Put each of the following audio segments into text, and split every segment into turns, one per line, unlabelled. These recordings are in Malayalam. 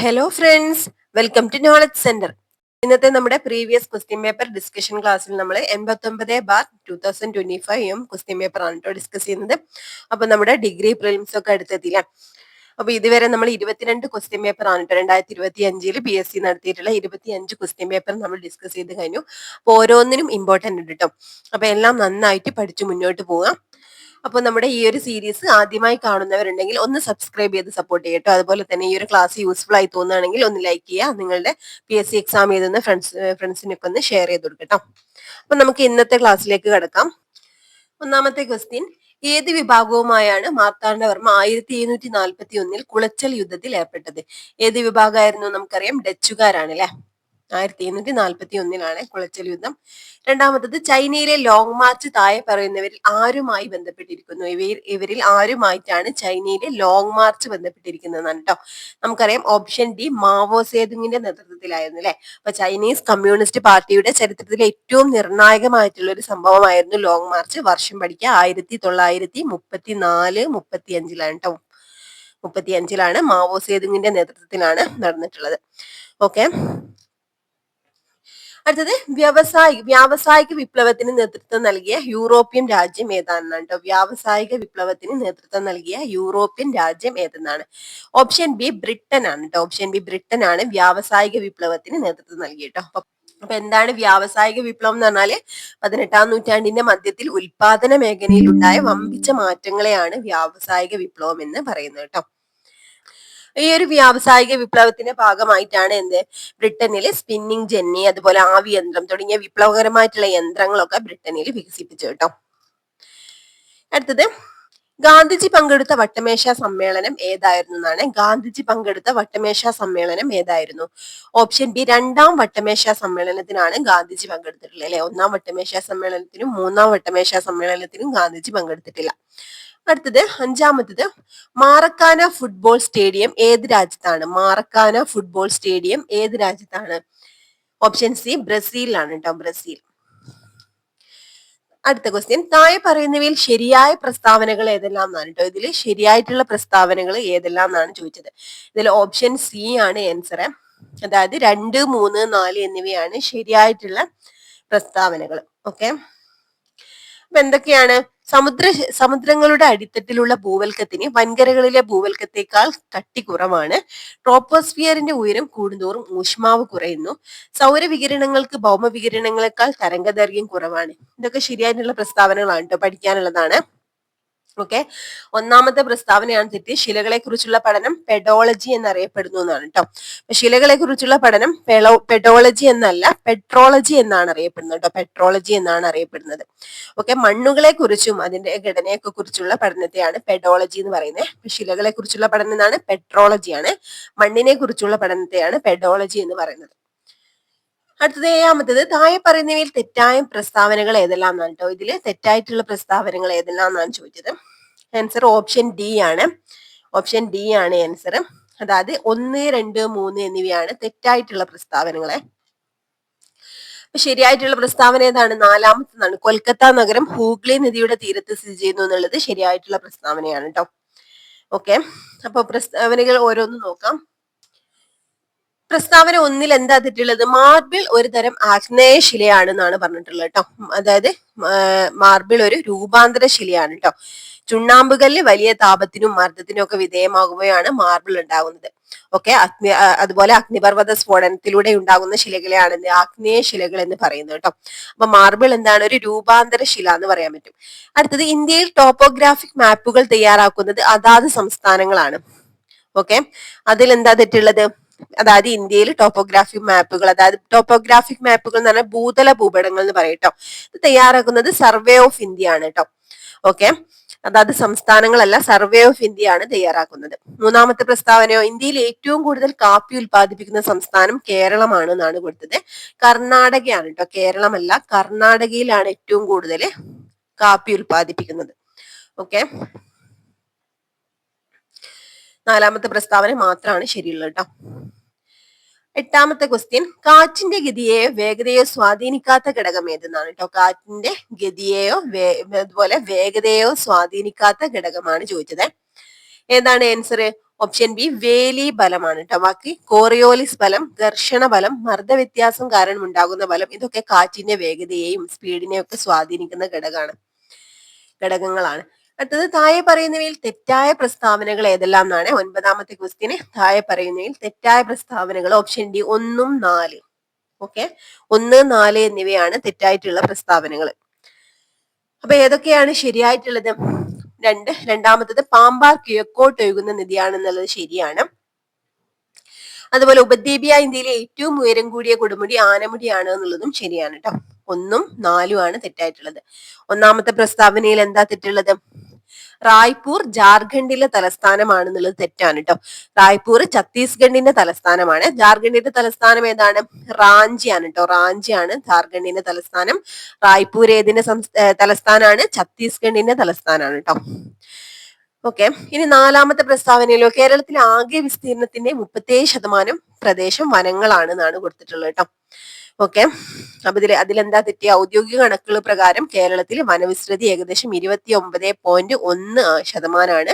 Hello friends, welcome to knowledge centre. ഇന്നത്തെ നമ്മുടെ പ്രീവിയസ് ക്വസ്റ്റ്യൻ പേപ്പർ ഡിസ്കഷൻ ക്ലാസ്സിൽ നമ്മൾ 89/2025 ക്വസ്റ്റ്യൻ പേപ്പർ ആണ് കേട്ടോ ഡിസ്കസ് ചെയ്യുന്നത്. അപ്പൊ നമ്മുടെ ഡിഗ്രി പ്രിലിംസ് ഒക്കെ അടുത്തെത്തിയില്ല. അപ്പൊ ഇതുവരെ നമ്മൾ 22 ക്വസ്റ്റ്യൻ പേപ്പർ ആണ് കേട്ടോ 2025 PSC നടത്തിയിട്ടുള്ള 25 ക്വസ്റ്റ്യൻ പേപ്പർ നമ്മൾ ഡിസ്കസ് ചെയ്ത് കഴിഞ്ഞു. അപ്പൊ ഓരോന്നിനും ഇമ്പോർട്ടന്റ് ഉണ്ട് കേട്ടോ. അപ്പൊ എല്ലാം നന്നായിട്ട് പഠിച്ചു മുന്നോട്ട് പോകാം. അപ്പോൾ നമ്മുടെ ഈ ഒരു സീരീസ് ആദ്യമായി കാണുന്നവരുണ്ടെങ്കിൽ ഒന്ന് സബ്സ്ക്രൈബ് ചെയ്ത് സപ്പോർട്ട് ചെയ്യട്ടോ. അതുപോലെ തന്നെ ഈ ഒരു ക്ലാസ് യൂസ്ഫുൾ ആയി തോന്നുകയാണെങ്കിൽ ഒന്ന് ലൈക്ക് ചെയ്യുക. നിങ്ങളുടെ PSC എക്സാം എഴുതുന്ന ഫ്രണ്ട്സിനൊക്കെ ഒന്ന് ഷെയർ ചെയ്ത് കൊടുക്കട്ടോ. അപ്പൊ നമുക്ക് ഇന്നത്തെ ക്ലാസ്സിലേക്ക് കടക്കാം. ഒന്നാമത്തെ ക്വസ്റ്റ്യൻ, ഏത് വിഭാഗവുമായാണ് മാർത്താണ്ഡവർമ്മ 1741 കുളച്ചൽ യുദ്ധത്തിൽ ഏർപ്പെട്ടത്? ഏത് വിഭാഗമായിരുന്നു? നമുക്കറിയാം ഡച്ചുകാരാണ് അല്ലെ. 1741 കുളച്ചൽ യുദ്ധം. രണ്ടാമത്തത്, ചൈനയിലെ ലോങ് മാർച്ച് താഴെ പറയുന്നവരിൽ ആരുമായി ബന്ധപ്പെട്ടിരിക്കുന്നു? ഇവരിൽ ആരുമായിട്ടാണ് ചൈനയിലെ ലോങ് മാർച്ച് ബന്ധപ്പെട്ടിരിക്കുന്നതാണ് കേട്ടോ. നമുക്കറിയാം ഓപ്ഷൻ ഡി മാവോ സേതുങ്ങിന്റെ നേതൃത്വത്തിലായിരുന്നു അല്ലെ. അപ്പൊ ചൈനീസ് കമ്മ്യൂണിസ്റ്റ് പാർട്ടിയുടെ ചരിത്രത്തിലെ ഏറ്റവും നിർണായകമായിട്ടുള്ള ഒരു സംഭവമായിരുന്നു ലോങ് മാർച്ച്. വർഷം പഠിക്കുക 1934-35 കേട്ടോ. 35 മാവോ സേതുങ്ങിന്റെ നേതൃത്വത്തിലാണ് നടന്നിട്ടുള്ളത്. ഓക്കെ. അടുത്തത്, വ്യാവസായിക വിപ്ലവത്തിന് നേതൃത്വം നൽകിയ യൂറോപ്യൻ രാജ്യം ഏതാണെന്നാണ് കേട്ടോ. വ്യാവസായിക വിപ്ലവത്തിന് നേതൃത്വം നൽകിയ യൂറോപ്യൻ രാജ്യം ഏതെന്നാണ്? ഓപ്ഷൻ ബി ബ്രിട്ടൻ ആണ് കേട്ടോ. ഓപ്ഷൻ ബി ബ്രിട്ടൻ ആണ് വ്യാവസായിക വിപ്ലവത്തിന് നേതൃത്വം നൽകിയ കേട്ടോ. അപ്പൊ എന്താണ് വ്യാവസായിക വിപ്ലവം എന്ന് പറഞ്ഞാല് 18-ാം നൂറ്റാണ്ടിന്റെ മധ്യത്തിൽ ഉൽപാദന മേഖലയിൽ ഉണ്ടായ വമ്പിച്ച മാറ്റങ്ങളെയാണ് വ്യാവസായിക വിപ്ലവം എന്ന് പറയുന്നത് കേട്ടോ. ഈ ഒരു വ്യാവസായിക വിപ്ലവത്തിന്റെ ഭാഗമായിട്ടാണ് ബ്രിട്ടനിൽ സ്പിന്നിങ് ജെന്നി, അതുപോലെ ആവി യന്ത്രം തുടങ്ങിയ വിപ്ലവകരമായിട്ടുള്ള യന്ത്രങ്ങളൊക്കെ ബ്രിട്ടനിൽ വികസിപ്പിച്ചു കേട്ടോ. അടുത്തത്, ഗാന്ധിജി പങ്കെടുത്ത വട്ടമേശ സമ്മേളനം ഏതായിരുന്നു എന്നാണ്. ഗാന്ധിജി പങ്കെടുത്ത വട്ടമേശ സമ്മേളനം ഏതായിരുന്നു? ഓപ്ഷൻ ബി 2-ാം വട്ടമേശ സമ്മേളനത്തിനാണ് ഗാന്ധിജി പങ്കെടുത്തിട്ടുള്ളത് അല്ലെ. 1-ാം വട്ടമേശ സമ്മേളനത്തിനും 3-ാം വട്ടമേശ സമ്മേളനത്തിനും ഗാന്ധിജി പങ്കെടുത്തിട്ടില്ല. അടുത്തത്, 5-ാമത്തത്, മാറക്കാന ഫുട്ബോൾ സ്റ്റേഡിയം ഏത് രാജ്യത്താണ്? മാറക്കാന ഫുട്ബോൾ സ്റ്റേഡിയം ഏത് രാജ്യത്താണ്? ഓപ്ഷൻ സി ബ്രസീലിലാണ് കേട്ടോ. ബ്രസീൽ. അടുത്ത ക്വസ്റ്റ്യൻ, താഴെ പറയുന്നവയിൽ ശരിയായ പ്രസ്താവനകൾ ഏതെല്ലാം എന്നാണ് കേട്ടോ. ഇതിൽ ശരിയായിട്ടുള്ള പ്രസ്താവനകൾ ഏതെല്ലാം എന്നാണ് ചോദിച്ചത്. ഇതിൽ ഓപ്ഷൻ സി ആണ് ആൻസർ. അതായത് 2, 3, 4 എന്നിവയാണ് ശരിയായിട്ടുള്ള പ്രസ്താവനകൾ. ഓക്കെ. അപ്പൊ എന്തൊക്കെയാണ്? സമുദ്രങ്ങളുടെ അടിത്തട്ടിലുള്ള ഭൂവൽക്കത്തിന് വൻകരകളിലെ ഭൂവൽക്കത്തേക്കാൾ കട്ടി കുറവാണ്. ട്രോപ്പോസ്ഫിയറിന്റെ ഉയരം കൂടുന്തോറും ഊഷ്മാവ് കുറയുന്നു. സൗരവികിരണങ്ങൾക്ക് ഭൗമവികിരണങ്ങളെക്കാൾ തരംഗദൈർഘ്യം കുറവാണ്. ഇതൊക്കെ ശരിയായിട്ടുള്ള പ്രസ്താവനകളാണ് കേട്ടോ, പഠിക്കാനുള്ളതാണ്. ഓക്കെ. ഒന്നാമത്തെ പ്രസ്താവനയാണ് തെറ്റ്. ശിലകളെ കുറിച്ചുള്ള പഠനം പെഡോളജി എന്നറിയപ്പെടുന്നു എന്നാണ് കേട്ടോ. ശിലകളെ കുറിച്ചുള്ള പഠനം പെഡോളജി എന്നല്ല, പെട്രോളജി എന്നാണ് അറിയപ്പെടുന്നത് കേട്ടോ. പെട്രോളജി എന്നാണ് അറിയപ്പെടുന്നത്. ഓക്കെ. മണ്ണുകളെ കുറിച്ചും അതിന്റെ ഘടനയൊക്കെ കുറിച്ചുള്ള പഠനത്തെയാണ് പെഡോളജി എന്ന് പറയുന്നത്. ശിലകളെ കുറിച്ചുള്ള പഠനം എന്നാണ് പെട്രോളജിയാണ്. മണ്ണിനെ കുറിച്ചുള്ള പഠനത്തെയാണ് പെഡോളജി എന്ന് പറയുന്നത്. അടുത്തത്, 7-ാമത്തത്, താഴെ പറയുന്നവയിൽ തെറ്റായ പ്രസ്താവനകൾ ഏതെല്ലാം എന്നാണ് കേട്ടോ. ഇതില് തെറ്റായിട്ടുള്ള പ്രസ്താവനകൾ ഏതെല്ലാം എന്നാണ് ചോദിച്ചത്. ആൻസർ ഓപ്ഷൻ ഡി ആണ്. ഓപ്ഷൻ ഡി ആണ് ആൻസർ. അതായത് 1, 2, 3 എന്നിവയാണ് തെറ്റായിട്ടുള്ള പ്രസ്താവനകളെ. ശരിയായിട്ടുള്ള പ്രസ്താവന ഏതാണ്? 4-ാമത്തേതാണ്. കൊൽക്കത്ത നഗരം ഹൂഗ്ലി നദിയുടെ തീരത്ത് സ്ഥിതി ചെയ്യുന്നു എന്നുള്ളത് ശരിയായിട്ടുള്ള പ്രസ്താവനയാണ് കേട്ടോ. ഓക്കെ. അപ്പൊ പ്രസ്താവനകൾ ഓരോന്നും നോക്കാം. പ്രസ്താവന 1-ൽ എന്താ തെറ്റുള്ളത്? മാർബിൾ ഒരു തരം ആഗ്നേയ ശിലയാണെന്നാണ് പറഞ്ഞിട്ടുള്ളത് കേട്ടോ. അതായത് മാർബിൾ ഒരു രൂപാന്തര ശിലയാണ് കേട്ടോ. ചുണ്ണാമ്പുകല്ല് വലിയ താപത്തിനും മർദ്ദത്തിനും ഒക്കെ വിധേയമാകുമ്പോഴാണ് മാർബിൾ ഉണ്ടാകുന്നത്. ഓക്കെ. അതുപോലെ അഗ്നിപർവ്വത സ്ഫോടനത്തിലൂടെ ഉണ്ടാകുന്ന ശിലകളെയാണ് ആഗ്നേയ ശിലകൾ എന്ന് പറയുന്നത് കേട്ടോ. അപ്പൊ മാർബിൾ എന്താണ്? ഒരു രൂപാന്തര ശില എന്ന് പറയാൻ പറ്റും. അടുത്തത്, ഇന്ത്യയിൽ ടോപ്പോഗ്രാഫിക് മാപ്പുകൾ തയ്യാറാക്കുന്നത് അതാത് സംസ്ഥാനങ്ങളാണ്. ഓക്കെ. അതിൽ എന്താ തെറ്റുള്ളത്? അതായത് ഇന്ത്യയിൽ ടോപ്പോഗ്രാഫിക് മാപ്പുകൾ എന്ന് പറഞ്ഞാൽ ഭൂതല ഭൂപടങ്ങൾ എന്ന് പറയും കേട്ടോ. ഇത് തയ്യാറാക്കുന്നത് സർവേ ഓഫ് ഇന്ത്യ ആണ് കേട്ടോ. ഓക്കെ. അതായത് സംസ്ഥാനങ്ങളല്ല, സർവേ ഓഫ് ഇന്ത്യ ആണ് തയ്യാറാക്കുന്നത്. 3-ാമത്തെ പ്രസ്താവനയോ, ഇന്ത്യയിൽ ഏറ്റവും കൂടുതൽ കാപ്പി ഉൽപ്പാദിപ്പിക്കുന്ന സംസ്ഥാനം കേരളമാണ് എന്നാണ് കൊടുത്തത്. കർണാടകയാണ് കേട്ടോ. കേരളമല്ല, കർണാടകയിലാണ് ഏറ്റവും കൂടുതൽ കാപ്പി ഉൽപ്പാദിപ്പിക്കുന്നത്. ഓക്കെ. 4-ാമത്തെ പ്രസ്താവന മാത്രമാണ് ശരിയുള്ളത് കേട്ടോ. 8-ാമത്തെ ക്വസ്റ്റ്യൻ, കാറ്റിന്റെ ഗതിയെയോ വേഗതയോ സ്വാധീനിക്കാത്ത ഘടകം ഏതെന്നാണ് കേട്ടോ. കാറ്റിന്റെ ഗതിയെയോ അതുപോലെ വേഗതയോ സ്വാധീനിക്കാത്ത ഘടകമാണ് ചോദിച്ചത്. ഏതാണ് ആൻസർ? ഓപ്ഷൻ ബി വേലി ബലമാണ് കേട്ടോ. ബാക്കി കോറിയോലിസ് ബലം, ഘർഷണ ബലം, മർദ്ദവ്യത്യാസം കാരണം ഉണ്ടാകുന്ന ബലം, ഇതൊക്കെ കാറ്റിന്റെ വേഗതയെയും സ്പീഡിനെയും ഒക്കെ സ്വാധീനിക്കുന്ന ഘടകങ്ങളാണ്. അടുത്തത് താഴെ പറയുന്നവയിൽ തെറ്റായ പ്രസ്താവനകൾ ഏതെല്ലാം എന്നാണ് 9ാമത്തെ ക്വസ്റ്റ്യന്. താഴെ പറയുന്നവയിൽ തെറ്റായ പ്രസ്താവനകൾ ഓപ്ഷൻ ഡി 1, 4. ഓക്കെ, 1, 4 എന്നിവയാണ് തെറ്റായിട്ടുള്ള പ്രസ്താവനകൾ. അപ്പൊ ഏതൊക്കെയാണ് ശരിയായിട്ടുള്ളത്? രണ്ടാമത്തത് പാമ്പാർ കിഴക്കോട്ട് ഒഴുകുന്ന നദിയാണെന്നുള്ളത് ശരിയാണ്. അതുപോലെ ഉപദ്വീപീയ ഇന്ത്യയിലെ ഏറ്റവും ഉയരം കൂടിയ കൊടുമുടി ആനമുടിയാണ് എന്നുള്ളതും ശരിയാണ് കേട്ടോ. 1, 4 ആണ് തെറ്റായിട്ടുള്ളത്. ഒന്നാമത്തെ പ്രസ്താവനയിൽ എന്താ തെറ്റുള്ളത്? റായ്പൂർ ജാർഖണ്ഡിലെ തലസ്ഥാനമാണെന്നുള്ളത് തെറ്റാണ് കേട്ടോ. റായ്പൂർ ഛത്തീസ്ഗഡിന്റെ തലസ്ഥാനമാണ്. ജാർഖണ്ഡിന്റെ തലസ്ഥാനം ഏതാണ്? റാഞ്ചിയാണ് കേട്ടോ. റാഞ്ചിയാണ് ജാർഖണ്ഡിന്റെ തലസ്ഥാനം. റായ്പൂർ ഏതിന്റെ തലസ്ഥാനാണ്? ഛത്തീസ്ഗഡിന്റെ തലസ്ഥാനാണ് കേട്ടോ. ഓക്കെ, ഇനി 4ാമത്തെ പ്രസ്താവനയിലോ കേരളത്തിലെ ആകെ വിസ്തീർണത്തിന്റെ 37% പ്രദേശം വനങ്ങളാണ് എന്നാണ് കൊടുത്തിട്ടുള്ളത് കേട്ടോ. ഓക്കെ, അപ്പൊ അതിലെന്താ തെറ്റിയ? ഔദ്യോഗിക കണക്കുകൾ പ്രകാരം കേരളത്തിൽ വനവിസ്തൃതി ഏകദേശം 29.1%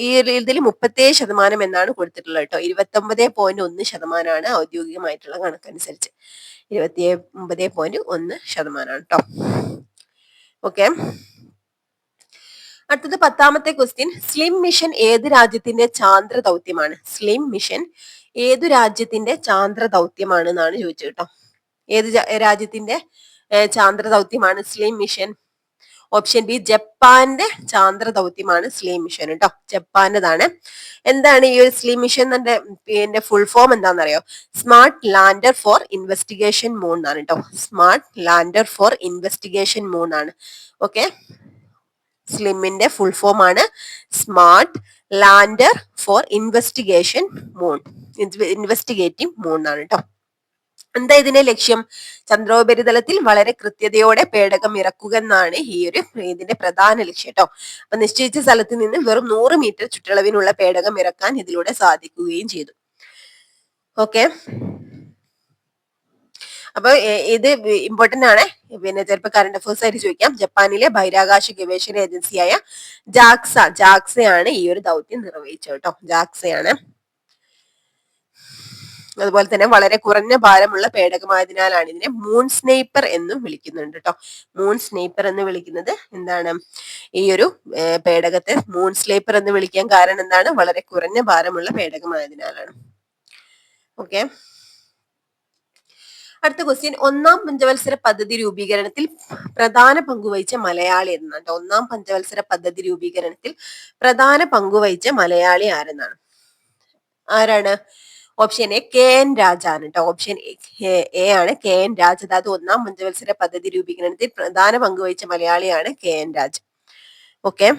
ഈ ഇതിൽ 37% എന്നാണ് കൊടുത്തിട്ടുള്ളത് കേട്ടോ. 29.1% ഔദ്യോഗികമായിട്ടുള്ള കണക്കനുസരിച്ച് 29.1% കേട്ടോ. ഓക്കെ, അടുത്തത് 10ാമത്തെ ക്വസ്റ്റ്യൻ. സ്ലിം മിഷൻ ഏത് രാജ്യത്തിന്റെ ചാന്ദ്ര ദൗത്യമാണ്? സ്ലിം മിഷൻ ഏതു രാജ്യത്തിന്റെ ചാന്ദ്ര ദൗത്യമാണ് എന്നാണ് ചോദിച്ചത് കേട്ടോ. ഏത് രാജ്യത്തിന്റെ ചാന്ദ്ര ദൗത്യമാണ് സ്ലിം മിഷൻ? ഓപ്ഷൻ ബി ജപ്പാന്റെ ചാന്ദ്ര ദൗത്യമാണ് സ്ലിം മിഷൻ കേട്ടോ. ജപ്പാന്റേതാണ്. എന്താണ് ഈ ഒരു സ്ലിം മിഷൻ എന്നെ ഫുൾ ഫോം എന്താണെന്നറിയോ? Smart lander four investigation moon എന്നാണ് കേട്ടോ. Smart lander four investigation moon ആണ്. ഓക്കെ, സ്ലിമിന്റെ ഫുൾ ഫോം ആണ് smart lander four investigation moon. Investigative moon ആണ് കേട്ടോ. എന്താ ഇതിന്റെ ലക്ഷ്യം? ചന്ദ്രോപരിതലത്തിൽ വളരെ കൃത്യതയോടെ പേടകം ഇറക്കുക എന്നാണ് ഇതിന്റെ പ്രധാന ലക്ഷ്യം കേട്ടോ. അപ്പൊ നിശ്ചയിച്ച സ്ഥലത്ത് നിന്ന് വെറും 100 മീറ്റർ ചുറ്റളവിനുള്ള പേടകം ഇറക്കാൻ ഇതിലൂടെ സാധിക്കുകയും ചെയ്തു. ഓക്കെ, അപ്പൊ ഇത് ഇമ്പോർട്ടന്റ് ആണ്. പിന്നെ ചിലപ്പോൾ കറണ്ട് അഫേഴ്സ് ആയിട്ട് ചോദിക്കാം. ജപ്പാനിലെ ബഹിരാകാശ ഗവേഷണ ഏജൻസിയായ ജാക്സയാണ് ഈ ഒരു ദൗത്യം നിർവഹിച്ചത് കേട്ടോ. ജാക്സയാണ്. അതുപോലെ തന്നെ വളരെ കുറഞ്ഞ ഭാരമുള്ള പേടകമായതിനാലാണ് ഇതിനെ മൂൺ സ്നേപ്പർ എന്നും വിളിക്കുന്നുണ്ട് കേട്ടോ. മൂൺ സ്നേപ്പർ എന്ന് വിളിക്കുന്നത് എന്താണ്? ഈ ഒരു പേടകത്തെ മൂൺ സ്നേപ്പർ എന്ന് വിളിക്കാൻ കാരണം എന്താണ്? വളരെ കുറഞ്ഞ ഭാരമുള്ള പേടകമായതിനാലാണ്. ഓക്കെ, അടുത്ത ക്വസ്റ്റ്യൻ. 1ാം പഞ്ചവത്സര പദ്ധതി രൂപീകരണത്തിൽ പ്രധാന പങ്കുവഹിച്ച മലയാളി എന്നാണ്. 1ാം പഞ്ചവത്സര പദ്ധതി രൂപീകരണത്തിൽ പ്രധാന പങ്കുവഹിച്ച മലയാളി ആരാണ്? ഓപ്ഷൻ എ കെ എൻ രാജാണ് കേട്ടോ. ഓപ്ഷൻ എ ആണ് കെ എൻ രാജ്. അതായത് 1ാം പഞ്ചവത്സര പദ്ധതി രൂപീകരണത്തിൽ പ്രധാന പങ്കുവഹിച്ച മലയാളിയാണ് കെ എൻ രാജ്. ഓക്കെ,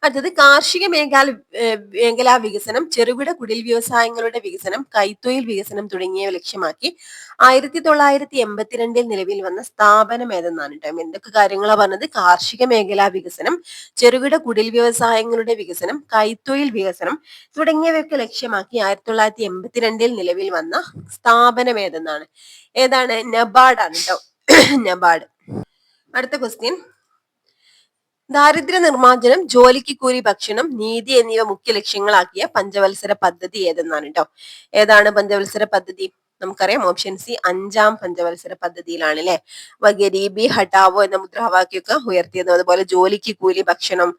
അടുത്തത് കാർഷിക മേഖലാ വികസനം, ചെറുകിട കുടിൽ വ്യവസായങ്ങളുടെ വികസനം, കൈത്തൊഴിൽ വികസനം തുടങ്ങിയവ ലക്ഷ്യമാക്കി 1982 നിലവിൽ വന്ന സ്ഥാപനം ഏതെന്നാണ് കേട്ടോ. എന്തൊക്കെ കാര്യങ്ങളാണ് പറഞ്ഞത്? കാർഷിക മേഖലാ വികസനം, ചെറുകിട കുടിൽ വ്യവസായങ്ങളുടെ വികസനം, കൈത്തൊഴിൽ വികസനം തുടങ്ങിയവയൊക്കെ ലക്ഷ്യമാക്കി 1982 നിലവിൽ വന്ന സ്ഥാപനം ഏതെന്നാണ്? ഏതാണ്? നബാർഡ് ആണ് കേട്ടോ. നബാർഡ്. അടുത്ത ക്വസ്റ്റ്യൻ. ദാരിദ്ര്യ നിർമ്മാർജ്ജനം, ജോലിക്ക് കൂലി, ഭക്ഷണം, നീതി എന്നിവ മുഖ്യ ലക്ഷ്യങ്ങളാക്കിയ പഞ്ചവത്സര പദ്ധതി ഏതെന്നാണ് കേട്ടോ. ഏതാണ് പഞ്ചവത്സര പദ്ധതി? നമുക്കറിയാം ഓപ്ഷൻ സി 5ാം പഞ്ചവത്സര പദ്ധതിയിലാണ് അല്ലെ. അപ്പൊ ഗരീബി ഹട്ടാവോ എന്ന മുദ്രാവാക്യമൊക്കെ ഉയർത്തിയത്. അതുപോലെ ജോലിക്ക് കൂലി, ഭക്ഷണം,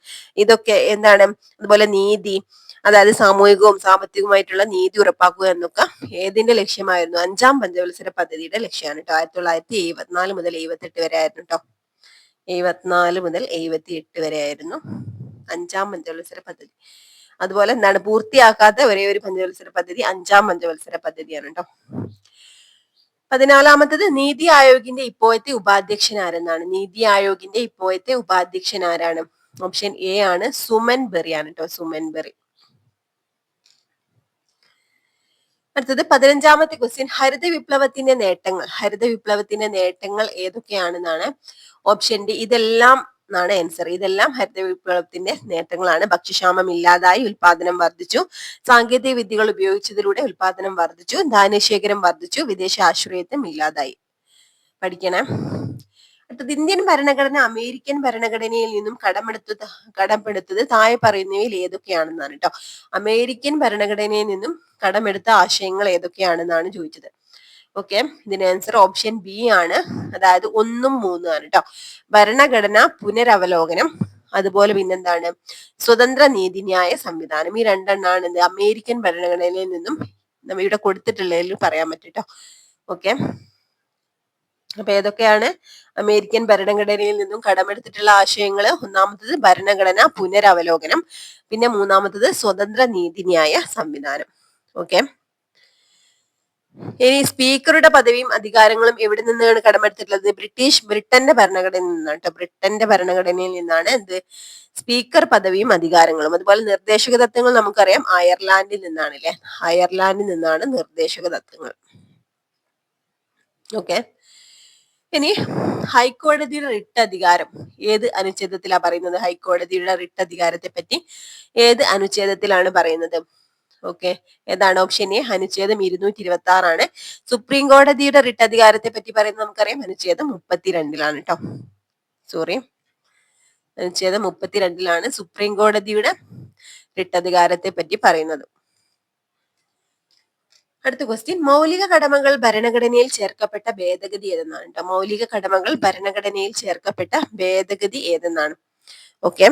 ഇതൊക്കെ എന്താണ്? അതുപോലെ നീതി, അതായത് സാമൂഹികവും സാമ്പത്തികവുമായിട്ടുള്ള നീതി ഉറപ്പാക്കുക എന്നൊക്കെ ഏതിന്റെ ലക്ഷ്യമായിരുന്നു? 5ാം പഞ്ചവത്സര പദ്ധതിയുടെ ലക്ഷ്യമാണ് കേട്ടോ. 1974 മുതൽ 78 വരെ ആയിരുന്നു കേട്ടോ. 74 മുതൽ 78 വരെ ആയിരുന്നു 5ാം പഞ്ചവത്സര പദ്ധതി. അതുപോലെ എന്താണ്? പൂർത്തിയാക്കാത്ത ഒരേ ഒരു പഞ്ചവത്സര പദ്ധതി 5ാം പഞ്ചവത്സര പദ്ധതിയാണ് കേട്ടോ. 14ാമത്തത് നീതി ആയോഗിന്റെ ഇപ്പോഴത്തെ ഉപാധ്യക്ഷൻ ആരെന്നാണ്? നീതി ആയോഗിന്റെ ഇപ്പോഴത്തെ ഉപാധ്യക്ഷൻ ആരാണ്? ഓപ്ഷൻ എ ആണ് സുമൻ ബെറി ആണ് കേട്ടോ. സുമൻ ബെറി. അടുത്തത് 15ാമത്തെ ക്വസ്റ്റ്യൻ. ഹരിത വിപ്ലവത്തിന്റെ നേട്ടങ്ങൾ ഏതൊക്കെയാണെന്നാണ്? ഓപ്ഷൻ ഡി ഇതെല്ലാം എന്നാണ് ആൻസർ. ഇതെല്ലാം ഹരിത വിപ്ലവത്തിന്റെ നേട്ടങ്ങളാണ്. ഭക്ഷ്യക്ഷാമം ഇല്ലാതായി, ഉൽപാദനം വർദ്ധിച്ചു, സാങ്കേതിക വിദ്യകൾ ഉപയോഗിച്ചതിലൂടെ ഉൽപാദനം വർദ്ധിച്ചു, ധാന്യശേഖരം വർദ്ധിച്ചു, വിദേശ ആശ്രയത്വം ഇല്ലാതായി. പഠിക്കണം. ഇന്ത്യൻ ഭരണഘടന അമേരിക്കൻ ഭരണഘടനയിൽ നിന്നും കടമെടുത്തത് താഴെ പറയുന്നവയിൽ ഏതൊക്കെയാണെന്നാണ് കേട്ടോ. അമേരിക്കൻ ഭരണഘടനയിൽ നിന്നും കടമെടുത്ത ആശയങ്ങൾ ഏതൊക്കെയാണെന്നാണ് ചോദിച്ചത്. ഓക്കെ, ഇതിന് ആൻസർ ഓപ്ഷൻ ബി ആണ്, അതായത് 1ഉം 3ഉം ആണ് കേട്ടോ. ഭരണഘടന പുനരവലോകനം, അതുപോലെ പിന്നെന്താണ് സ്വതന്ത്ര നീതിന്യായ സംവിധാനം. ഈ രണ്ടെണ്ണാണ് എന്ത് അമേരിക്കൻ ഭരണഘടനയിൽ നിന്നും നമ്മൾ ഇവിടെ കൊടുത്തിട്ടുള്ളതിൽ പറയാൻ പറ്റും കേട്ടോ. ഓക്കെ, അപ്പൊ ഏതൊക്കെയാണ് അമേരിക്കൻ ഭരണഘടനയിൽ നിന്നും കടമെടുത്തിട്ടുള്ള ആശയങ്ങൾ? ഒന്നാമത്തത് ഭരണഘടന പുനരവലോകനം, പിന്നെ മൂന്നാമത്തത് സ്വതന്ത്ര നീതിന്യായ സംവിധാനം. ഓക്കെ, ഇനി സ്പീക്കറുടെ പദവിയും അധികാരങ്ങളും എവിടെ നിന്നാണ് കടമെടുത്തിട്ടുള്ളത്? ബ്രിട്ടന്റെ ഭരണഘടനയിൽ നിന്നാണ് കേട്ടോ. ബ്രിട്ടന്റെ ഭരണഘടനയിൽ നിന്നാണ് എന്ത് സ്പീക്കർ പദവിയും അധികാരങ്ങളും. അതുപോലെ നിർദ്ദേശക തത്വങ്ങൾ നമുക്കറിയാം അയർലാൻഡിൽ നിന്നാണ് അല്ലെ. അയർലാൻഡിൽ നിന്നാണ് നിർദ്ദേശക തത്വങ്ങൾ. ഓക്കെ, ഇനി ഹൈക്കോടതിയുടെ റിട്ട് അധികാരം ഏത് അനുച്ഛേദത്തിലാ പറയുന്നത്? ഹൈക്കോടതിയുടെ റിട്ട് അധികാരത്തെ പറ്റി ഏത് അനുച്ഛേദത്തിലാണ് പറയുന്നത്? ഓക്കെ, ഏതാണ്? ഓപ്ഷൻ എ അനുച്ഛേദം 226 ആണ്. സുപ്രീം കോടതിയുടെ റിട്ട് അധികാരത്തെ പറ്റി പറയുന്നത് നമുക്കറിയാം അനുച്ഛേദം 32ലാണ് കേട്ടോ. സോറി, അനുച്ഛേദം 32ലാണ് സുപ്രീം കോടതിയുടെ റിട്ട് അധികാരത്തെ പറ്റി പറയുന്നത്. അടുത്ത ക്വസ്റ്റ്യൻ, മൗലിക കടമകൾ ഭരണഘടനയിൽ ചേർക്കപ്പെട്ട ഭേദഗതി ഏതെന്നാണ് കേട്ടോ. മൗലിക കടമകൾ ഭരണഘടനയിൽ ചേർക്കപ്പെട്ട ഭേദഗതി ഏതെന്നാണ്. ഓക്കെ,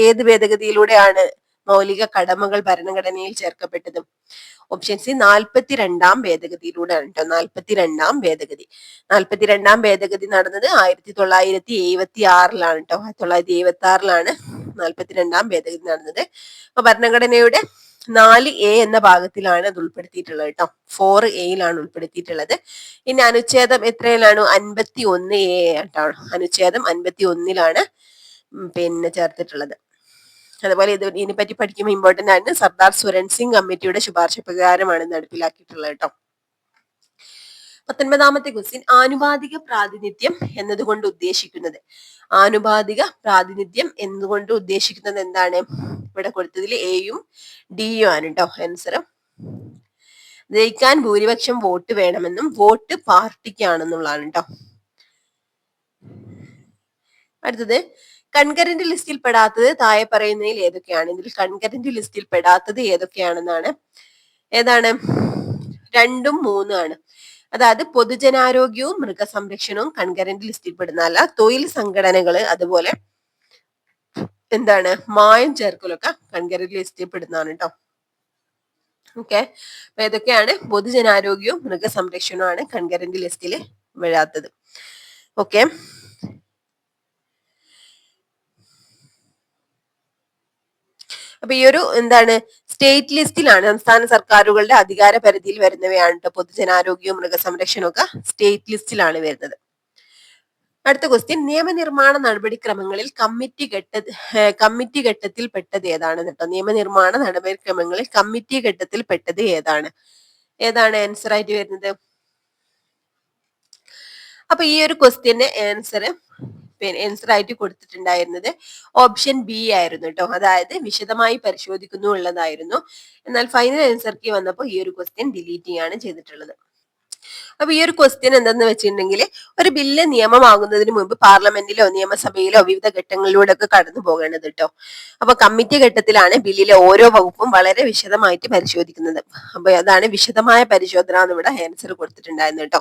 ഏത് ഭേദഗതിയിലൂടെയാണ് മൗലിക കടമകൾ ഭരണഘടനയിൽ ചേർക്കപ്പെട്ടത്? ഓപ്ഷൻ സി 42ാം ഭേദഗതിയിലൂടെയാണ് കേട്ടോ. 42ാം ഭേദഗതി. 42ാം ഭേദഗതി നടന്നത് 1976ലാണ് കേട്ടോ. 1976ലാണ് 42ാം ഭേദഗതി നടന്നത്. അപ്പൊ ഭരണഘടനയുടെ 4A എന്ന ഭാഗത്തിലാണ് അത് ഉൾപ്പെടുത്തിയിട്ടുള്ളത് കേട്ടോ. 4Aയിലാണ് ഉൾപ്പെടുത്തിയിട്ടുള്ളത്. ഇനി അനുച്ഛേദം എത്രയിലാണ്? 51A ആയിട്ടാണ്. അനുച്ഛേദം 51ലാണ് പിന്നെ ചേർത്തിട്ടുള്ളത്. അതുപോലെ ഇതിനെപ്പറ്റി പഠിക്കുമ്പോൾ ഇമ്പോർട്ടന്റ് ആണ്, സർദാർ സുരൻ സിംഗ് കമ്മിറ്റിയുടെ ശുപാർശ പ്രകാരമാണ് നടപ്പിലാക്കിയിട്ടുള്ളത് കേട്ടോ. 19ാമത്തെ ക്വസ്റ്റ്യൻ, ആനുപാതിക പ്രാതിനിധ്യം എന്നതുകൊണ്ട് ഉദ്ദേശിക്കുന്നത്? ആനുപാതിക പ്രാതിനിധ്യം എന്നതുകൊണ്ട് ഉദ്ദേശിക്കുന്നത് എന്താണ്? ഇവിടെ കൊടുത്തതിൽ എയും ഡിയും ആണ് കേട്ടോ ആൻസർ. ജയിക്കാൻ ഭൂരിപക്ഷം വോട്ട് വേണമെന്നും വോട്ട് പാർട്ടിക്കാണെന്നുള്ളതാണ് കേട്ടോ. അടുത്തത്, കൺകറന്റ് ലിസ്റ്റിൽ പെടാത്തത് താഴെ പറയുന്നതിൽ ഏതൊക്കെയാണ്? ഇതിൽ കൺകറന്റ് ലിസ്റ്റിൽ പെടാത്തത് ഏതൊക്കെയാണെന്നാണ്. ഏതാണ്? 2ഉം 3ഉം ആണ്. അതായത് പൊതുജനാരോഗ്യവും മൃഗസംരക്ഷണവും കൺകറന്റ് ലിസ്റ്റിൽ പെടുന്നതല്ല. തൊഴിൽ സംഘടനകള്, അതുപോലെ എന്താണ് മായം ചേർക്കലൊക്കെ കൺകറന്റ് ലിസ്റ്റിൽ പെടുന്നതാണ് കേട്ടോ. ഓക്കെ, അപ്പൊ ഏതൊക്കെയാണ്? പൊതുജനാരോഗ്യവും മൃഗസംരക്ഷണവുമാണ് കൺകറന്റ് ലിസ്റ്റിൽ വീഴാത്തത്. ഓക്കെ, അപ്പൊ ഈ ഒരു എന്താണ് സ്റ്റേറ്റ് ലിസ്റ്റിലാണ്, സംസ്ഥാന സർക്കാരുകളുടെ അധികാര പരിധിയിൽ വരുന്നവയാണ് കേട്ടോ. പൊതുജനാരോഗ്യവും മൃഗസംരക്ഷണവും ഒക്കെ സ്റ്റേറ്റ് ലിസ്റ്റിലാണ് വരുന്നത്. അടുത്ത ക്വസ്റ്റ്യൻ, നിയമനിർമ്മാണ നടപടിക്രമങ്ങളിൽ കമ്മിറ്റി ഘട്ടത്തിൽ പെട്ടത് ഏതാണ് കേട്ടോ. നിയമനിർമ്മാണ നടപടിക്രമങ്ങളിൽ കമ്മിറ്റി ഘട്ടത്തിൽ പെട്ടത് ഏതാണ്? ആൻസർ ആയിട്ട് വരുന്നത്? അപ്പൊ ഈ ഒരു ക്വസ്റ്റ്യന്റെ ആൻസർ ആയിട്ട് കൊടുത്തിട്ടുണ്ടായിരുന്നത് ഓപ്ഷൻ ബി ആയിരുന്നു കേട്ടോ. അതായത് വിശദമായി പരിശോധിക്കുന്നു ഉള്ളതായിരുന്നു. എന്നാൽ ഫൈനൽ ആൻസർ കീ വന്നപ്പോൾ ഈ ഒരു ക്വസ്റ്റ്യൻ ഡിലീറ്റ് ചെയ്യാണ് ചെയ്തിട്ടുള്ളത്. അപ്പൊ ഈ ഒരു ക്വസ്റ്റ്യൻ എന്താന്ന് വെച്ചിട്ടുണ്ടെങ്കിൽ, ഒരു ബില്ല് നിയമമാകുന്നതിന് മുമ്പ് പാർലമെന്റിലോ നിയമസഭയിലോ വിവിധ ഘട്ടങ്ങളിലൂടെ ഒക്കെ കടന്നു പോകേണ്ടത് കേട്ടോ. അപ്പൊ കമ്മിറ്റി ഘട്ടത്തിലാണ് ബില്ലിലെ ഓരോ വകുപ്പും വളരെ വിശദമായിട്ട് പരിശോധിക്കുന്നത്. അപ്പൊ അതാണ് വിശദമായ പരിശോധന എന്ന് ഇവിടെ ആൻസർ കൊടുത്തിട്ടുണ്ടായിരുന്നു കേട്ടോ.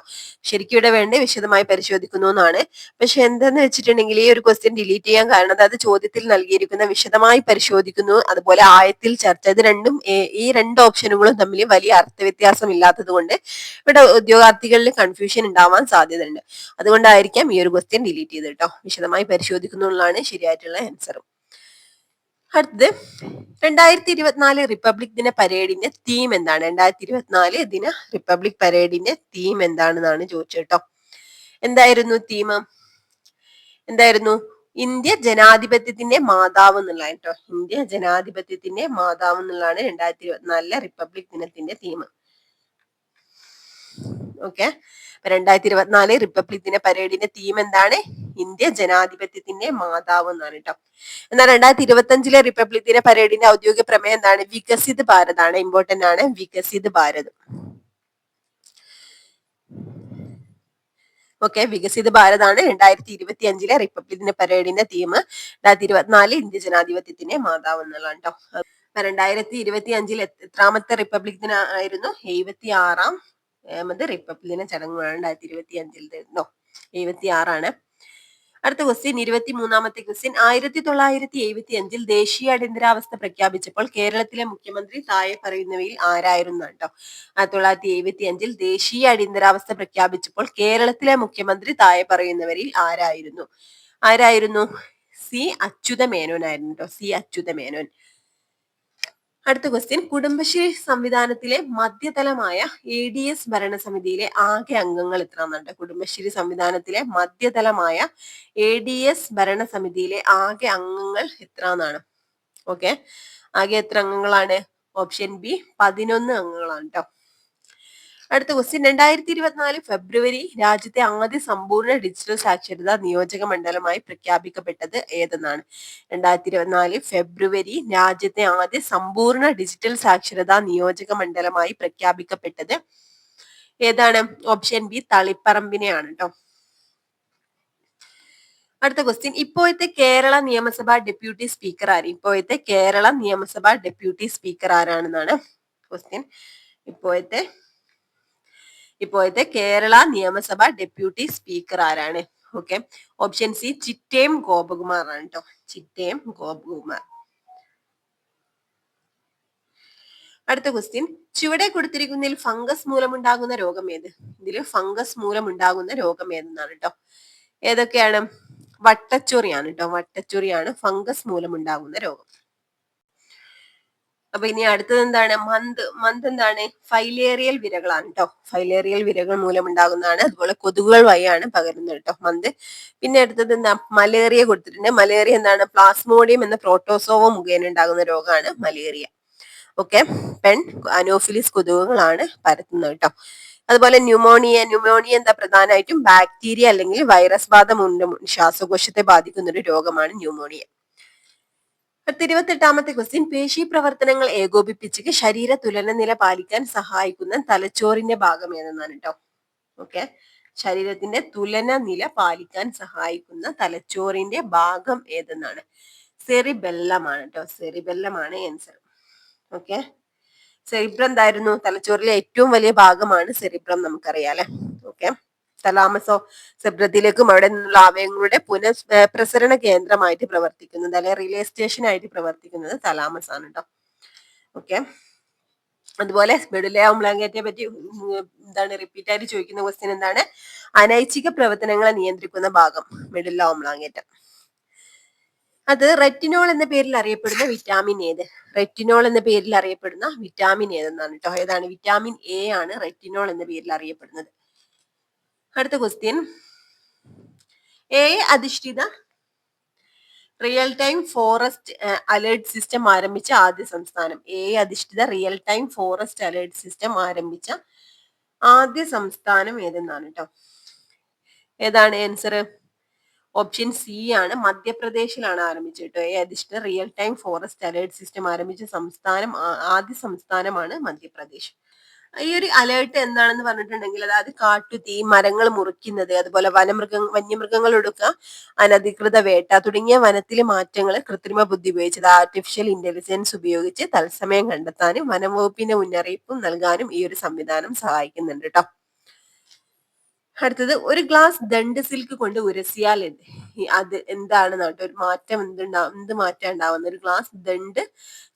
ശരിക്കും ഇവിടെ വേണ്ടേ വിശദമായി പരിശോധിക്കുന്നു എന്നാണ്. പക്ഷെ എന്താന്ന് വെച്ചിട്ടുണ്ടെങ്കിൽ ഈ ഒരു ക്വസ്റ്റ്യൻ ഡിലീറ്റ് ചെയ്യാൻ കാരണം അതായത് ചോദ്യത്തിൽ നൽകിയിരിക്കുന്ന വിശദമായി പരിശോധിക്കുന്നു, അതുപോലെ ആയത്തിൽ ചർച്ച, ഇത് രണ്ടും ഈ രണ്ട് ഓപ്ഷനുകളും തമ്മിൽ വലിയ അർത്ഥവ്യത്യാസം ഇല്ലാത്തത് കൊണ്ട് ഇവിടെ ഉദ്യോഗാർത്ഥികളിൽ കൺഫ്യൂഷൻ ഉണ്ടാവാൻ സാധ്യതയുണ്ട്. അതുകൊണ്ടായിരിക്കാം ഈ ഒരു ക്വസ്റ്റ്യൻ ഡിലീറ്റ് ചെയ്ത് കേട്ടോ. വിശദമായി പരിശോധിക്കുന്നുള്ളതാണ് ശരിയായിട്ടുള്ള ആൻസർ. അടുത്തത്, 2024 റിപ്പബ്ലിക് ദിന പരേഡിന്റെ തീം എന്താണ്? 2024 ദിന റിപ്പബ്ലിക് പരേഡിന്റെ തീം എന്താണെന്നാണ് ചോദിച്ചത് കേട്ടോ. എന്തായിരുന്നു തീം? ഇന്ത്യ ജനാധിപത്യത്തിന്റെ മാതാവ് എന്നുള്ള കേട്ടോ. ഇന്ത്യ ജനാധിപത്യത്തിന്റെ മാതാവ് എന്നുള്ളതാണ് 2024 റിപ്പബ്ലിക് ദിനത്തിന്റെ തീം. ഓക്കെ, 2024 റിപ്പബ്ലിക് ദിന പരേഡിന്റെ തീം എന്താണ്? ഇന്ത്യ ജനാധിപത്യത്തിന്റെ മാതാവ് എന്നാണ് കേട്ടോ. എന്നാൽ 2025 റിപ്പബ്ലിക് ദിന പരേഡിന്റെ ഔദ്യോഗിക പ്രമേയം എന്താണ്? വികസിത് ഭാരത് ആണ്. ഇമ്പോർട്ടന്റ് ആണ്, വികസിത് ഭാരത്. ഓക്കെ, വികസിത ഭാരതാണ് 2025 റിപ്പബ്ലിക് ദിന പരേഡിന്റെ തീം. 2024 ഇന്ത്യ ജനാധിപത്യത്തിന്റെ മാതാവ് എന്നുള്ളതാണ് കേട്ടോ. 2025 എത്രാമത്തെ റിപ്പബ്ലിക് ദിന ആയിരുന്നു? 76ാമത് റിപ്പബ്ലിക് ദിന ചടങ്ങാണ് 2025 76ആണ്. അടുത്ത ക്വസ്റ്റ്യൻ, 23ാമത്തെ ക്വസ്റ്റ്യൻ. 1975 ദേശീയ അടിയന്തരാവസ്ഥ പ്രഖ്യാപിച്ചപ്പോൾ കേരളത്തിലെ മുഖ്യമന്ത്രി താഴെ പറയുന്നവയിൽ ആരായിരുന്നു കേട്ടോ. 1975 ദേശീയ അടിയന്തരാവസ്ഥ പ്രഖ്യാപിച്ചപ്പോൾ കേരളത്തിലെ മുഖ്യമന്ത്രി താഴെ പറയുന്നവരിൽ ആരായിരുന്നു? സി അച്യുതമേനോൻ ആയിരുന്നു കേട്ടോ. സി അച്യുതമേനോൻ. അടുത്ത ക്വസ്റ്റ്യൻ, കുടുംബശ്രീ സംവിധാനത്തിലെ മധ്യതലമായ ADS ഭരണസമിതിയിലെ ആകെ അംഗങ്ങൾ എത്രയാണെന്നുണ്ട്. കുടുംബശ്രീ സംവിധാനത്തിലെ മധ്യതലമായ ADS ഭരണസമിതിയിലെ ആകെ അംഗങ്ങൾ എത്രയെന്നാണ്. ഓക്കെ, ആകെ എത്ര അംഗങ്ങളാണ്? ഓപ്ഷൻ ബി 11 അംഗങ്ങളാണ് കേട്ടോ. അടുത്ത ക്വസ്റ്റ്യൻ, 2024 ഫെബ്രുവരി രാജ്യത്തെ ആദ്യ സമ്പൂർണ്ണ ഡിജിറ്റൽ സാക്ഷരതാ നിയോജക മണ്ഡലമായി പ്രഖ്യാപിക്കപ്പെട്ടത് ഏതെന്നാണ്. 2024 ഫെബ്രുവരി രാജ്യത്തെ ആദ്യ സമ്പൂർണ്ണ ഡിജിറ്റൽ സാക്ഷരതാ നിയോജക മണ്ഡലമായി പ്രഖ്യാപിക്കപ്പെട്ടത് ഏതാണ്? ഓപ്ഷൻ ബി തളിപ്പറമ്പിനെയാണ് കേട്ടോ. അടുത്ത ക്വസ്റ്റ്യൻ, ഇപ്പോഴത്തെ കേരള നിയമസഭാ ഡെപ്യൂട്ടി സ്പീക്കർ ആര്? ഇപ്പോഴത്തെ കേരള നിയമസഭാ ഡെപ്യൂട്ടി സ്പീക്കർ ആരാണെന്നാണ് ക്വസ്റ്റ്യൻ. ഇപ്പോഴത്തെ കേരള നിയമസഭ ഡെപ്യൂട്ടി സ്പീക്കർ ആരാണ്? Okay, option C Chittayam Gopakumar ആണ് കേട്ടോ. ചിറ്റേം ഗോപകുമാർ. അടുത്ത ക്വസ്റ്റ്യൻ, ചുവടെ കൊടുത്തിരിക്കുന്നതിൽ ഫംഗസ് മൂലമുണ്ടാകുന്ന രോഗം ഏത്? ഇതിൽ ഫംഗസ് മൂലമുണ്ടാകുന്ന രോഗം ഏതെന്നാണ് കേട്ടോ. ഏതൊക്കെയാണ്? വട്ടച്ചൊറിയാണ് കേട്ടോ. വട്ടച്ചൊറിയാണ് ഫംഗസ് മൂലമുണ്ടാകുന്ന രോഗം. അപ്പൊ ഇനി അടുത്തത് എന്താണ്? മന്ത് എന്താണ്? ഫൈലേറിയൽ വിരകളാണ് കേട്ടോ. ഫൈലേറിയൽ വിരകൾ മൂലമുണ്ടാകുന്നതാണ്. അതുപോലെ കൊതുകുകൾ വഴിയാണ് പകരുന്നത് കേട്ടോ മന്ത്. പിന്നെ അടുത്തത് എന്താ? മലേറിയ കൊടുത്തിട്ടുണ്ട്. മലേറിയ എന്താണ്? പ്ലാസ്മോഡിയം എന്ന പ്രോട്ടോസോവ മുഖേന ഉണ്ടാകുന്ന രോഗമാണ് മലേറിയ. ഓക്കെ, പെൺ അനോഫിലിസ് കൊതുകുകളാണ് പരത്തുന്നത് കേട്ടോ. അതുപോലെ ന്യൂമോണിയ എന്താ? പ്രധാനമായിട്ടും ബാക്ടീരിയ അല്ലെങ്കിൽ വൈറസ് ബാധ മൂലം ശ്വാസകോശത്തെ ബാധിക്കുന്ന ഒരു രോഗമാണ് ന്യൂമോണിയ. 28ാമത്തെ ക്വസ്റ്റ്യൻ, പേശി പ്രവർത്തനങ്ങൾ ഏകോപിപ്പിച്ച് ശരീര തുലന നില പാലിക്കാൻ സഹായിക്കുന്ന തലച്ചോറിന്റെ ഭാഗം ഏതെന്നാണ് കേട്ടോ. ഓക്കെ, ശരീരത്തിന്റെ തുലന നില പാലിക്കാൻ സഹായിക്കുന്ന തലച്ചോറിന്റെ ഭാഗം ഏതെന്നാണ്? സെറിബെല്ലമാണ് കേട്ടോ. സെറിബെല്ലമാണ് ആൻസർ. ഓക്കെ, സെറിബ്രം എന്തായിരുന്നു? തലച്ചോറിലെ ഏറ്റവും വലിയ ഭാഗമാണ് സെറിബ്രം, നമുക്കറിയാലേ. ഓക്കെ, തലാമസോ സെബ്രത്തിലേക്കും അവിടെ നിന്നുള്ള അവയവങ്ങളുടെ പ്രസരണ കേന്ദ്രമായിട്ട് പ്രവർത്തിക്കുന്നത്, അല്ലെ റിലേ സ്റ്റേഷൻ ആയിട്ട് പ്രവർത്തിക്കുന്നത് തലാമസ് ആണ് കേട്ടോ. ഓക്കെ, അതുപോലെ മെഡുല ഓബ്ലാങ്കേറ്റയെ പറ്റി എന്താണ് റിപ്പീറ്റ് ആയിട്ട് ചോദിക്കുന്ന ക്വസ്റ്റ്യൻ എന്താണ്? അനൈച്ഛിക പ്രവർത്തനങ്ങളെ നിയന്ത്രിക്കുന്ന ഭാഗം മെഡുല ഓബ്ലാങ്കേറ്റ. അത് റെറ്റിനോൾ എന്ന പേരിൽ അറിയപ്പെടുന്ന വിറ്റാമിൻ ഏത്? റെറ്റിനോൾ എന്ന പേരിൽ അറിയപ്പെടുന്ന വിറ്റാമിൻ ഏതെന്നാണ് കേട്ടോ. ഏതാണ്? വിറ്റാമിൻ എ ആണ് റെറ്റിനോൾ എന്ന പേരിൽ അറിയപ്പെടുന്നത്. അടുത്ത ക്വസ്റ്റ്യൻ, എ അധിഷ്ഠിത real time forest alert system ആരംഭിച്ച ആദ്യ സംസ്ഥാനം. എ അധിഷ്ഠിത real time forest alert system ആരംഭിച്ച ആദ്യ സംസ്ഥാനം ഏതെന്നാണ് കേട്ടോ. ഏതാണ് ആൻസർ? ഓപ്ഷൻ സി ആണ്. മധ്യപ്രദേശിലാണ് ആരംഭിച്ചത് കേട്ടോ. എ അധിഷ്ഠിത real time forest alert system ആരംഭിച്ച ആദ്യ സംസ്ഥാനമാണ് മധ്യപ്രദേശ്. ഈ ഒരു അലേർട്ട് എന്താണെന്ന് പറഞ്ഞിട്ടുണ്ടെങ്കിൽ, അതായത് കാട്ടുതീ, മരങ്ങൾ മുറിക്കുന്നത്, അതുപോലെ വന്യമൃഗങ്ങൾ ഒടുക്കുക, അനധികൃത വേട്ട തുടങ്ങിയ വനത്തിലെ മാറ്റങ്ങൾ കൃത്രിമ ബുദ്ധി ഉപയോഗിച്ചത് ആർട്ടിഫിഷ്യൽ ഇന്റലിജൻസ് ഉപയോഗിച്ച് തത്സമയം കണ്ടെത്താനും വനംവകുപ്പിന്റെ മുന്നറിയിപ്പും നൽകാനും ഈ ഒരു സംവിധാനം സഹായിക്കുന്നുണ്ട് കേട്ടോ. അടുത്തത്, ഒരു ഗ്ലാസ് ദണ്ട് സിൽക്ക് കൊണ്ട് ഉരസിയാൽ അത് എന്താണ് കേട്ടോ? ഒരു മാറ്റം എന്ത് മാറ്റം ഉണ്ടാവുന്നത്? ഒരു ഗ്ലാസ് ദണ്ട്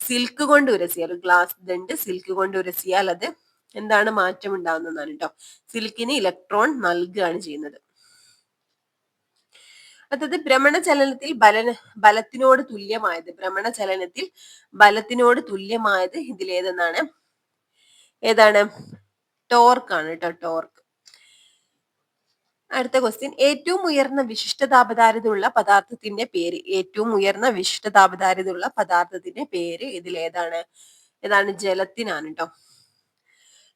സിൽക്ക് കൊണ്ട് ഉരസിയാൽ, ഗ്ലാസ് ദണ്ട് സിൽക്ക് കൊണ്ട് ഉരസിയാൽ അത് എന്താണ് മാറ്റം ഉണ്ടാവുന്നതാണ് കേട്ടോ. സിൽക്കിന് ഇലക്ട്രോൺ നൽകുകയാണ് ചെയ്യുന്നത്. അടുത്തത്, ഭ്രമണചലനത്തിൽ ബലത്തിനോട് തുല്യമായത് ഇതിലേതെന്നാണ്? ഏതാണ്? ടോർക്ക് ആണ് കേട്ടോ. ടോർക്ക്. അടുത്ത ക്വസ്റ്റ്യൻ, ഏറ്റവും ഉയർന്ന വിശിഷ്ട താപധാരിതയുള്ള പദാർത്ഥത്തിന്റെ പേര്. ഏറ്റവും ഉയർന്ന വിശിഷ്ട താപധാരിതയുള്ള പദാർത്ഥത്തിന്റെ പേര് ഇതിലേതാണ്? ഏതാണ്? ജലത്തിനാണ് കേട്ടോ.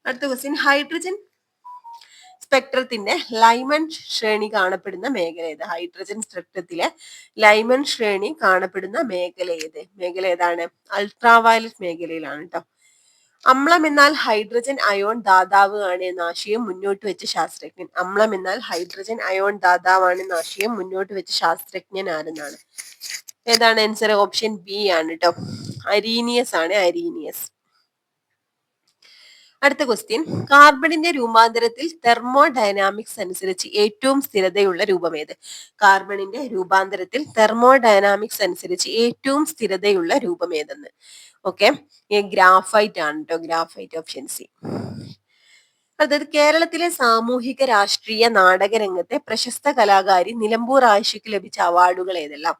അടുത്ത ക്വസ്റ്റ്യൻ, ഹൈഡ്രജൻ സ്പെക്ട്രത്തിന്റെ ലൈമൻ ശ്രേണി കാണപ്പെടുന്ന മേഖല ഏത്? ഹൈഡ്രജൻ സ്പെക്ട്രത്തിലെ ലൈമൻ ശ്രേണി കാണപ്പെടുന്ന മേഖല ഏതാണ്? അൾട്രാവയലറ്റ് മേഖലയിലാണ് കേട്ടോ. അമ്ലം എന്നാൽ ഹൈഡ്രജൻ അയോൺ ദാതാവ് ആണ് എന്ന ആശയം മുന്നോട്ട് വെച്ച ശാസ്ത്രജ്ഞൻ. അമ്ലം എന്നാൽ ഹൈഡ്രജൻ അയോൺ ദാതാവാണ് എന്ന ആശയം മുന്നോട്ട് വെച്ച ശാസ്ത്രജ്ഞൻ ആരെന്നാണ്? ഏതാണ് ആൻസർ? ഓപ്ഷൻ ബി ആണ് കേട്ടോ. അരീനിയസ് ആണ്, അരീനിയസ്. അടുത്ത ക്വസ്റ്റ്യൻ, കാർബണിന്റെ രൂപാന്തരത്തിൽ തെർമോഡൈനാമിക്സ് അനുസരിച്ച് ഏറ്റവും സ്ഥിരതയുള്ള രൂപം ഏത്? കാർബണിന്റെ രൂപാന്തരത്തിൽ തെർമോഡൈനാമിക്സ് അനുസരിച്ച് ഏറ്റവും സ്ഥിരതയുള്ള രൂപം ഏതെന്ന്? ഓക്കെ, ഗ്രാഫൈറ്റ് ആണ് കേട്ടോ, ഗ്രാഫൈറ്റ്. Option C. അതായത് കേരളത്തിലെ സാമൂഹിക രാഷ്ട്രീയ നാടക രംഗത്തെ പ്രശസ്ത കലാകാരി നിലമ്പൂർ ആയിഷയ്ക്ക് ലഭിച്ച അവാർഡുകൾ ഏതെല്ലാം?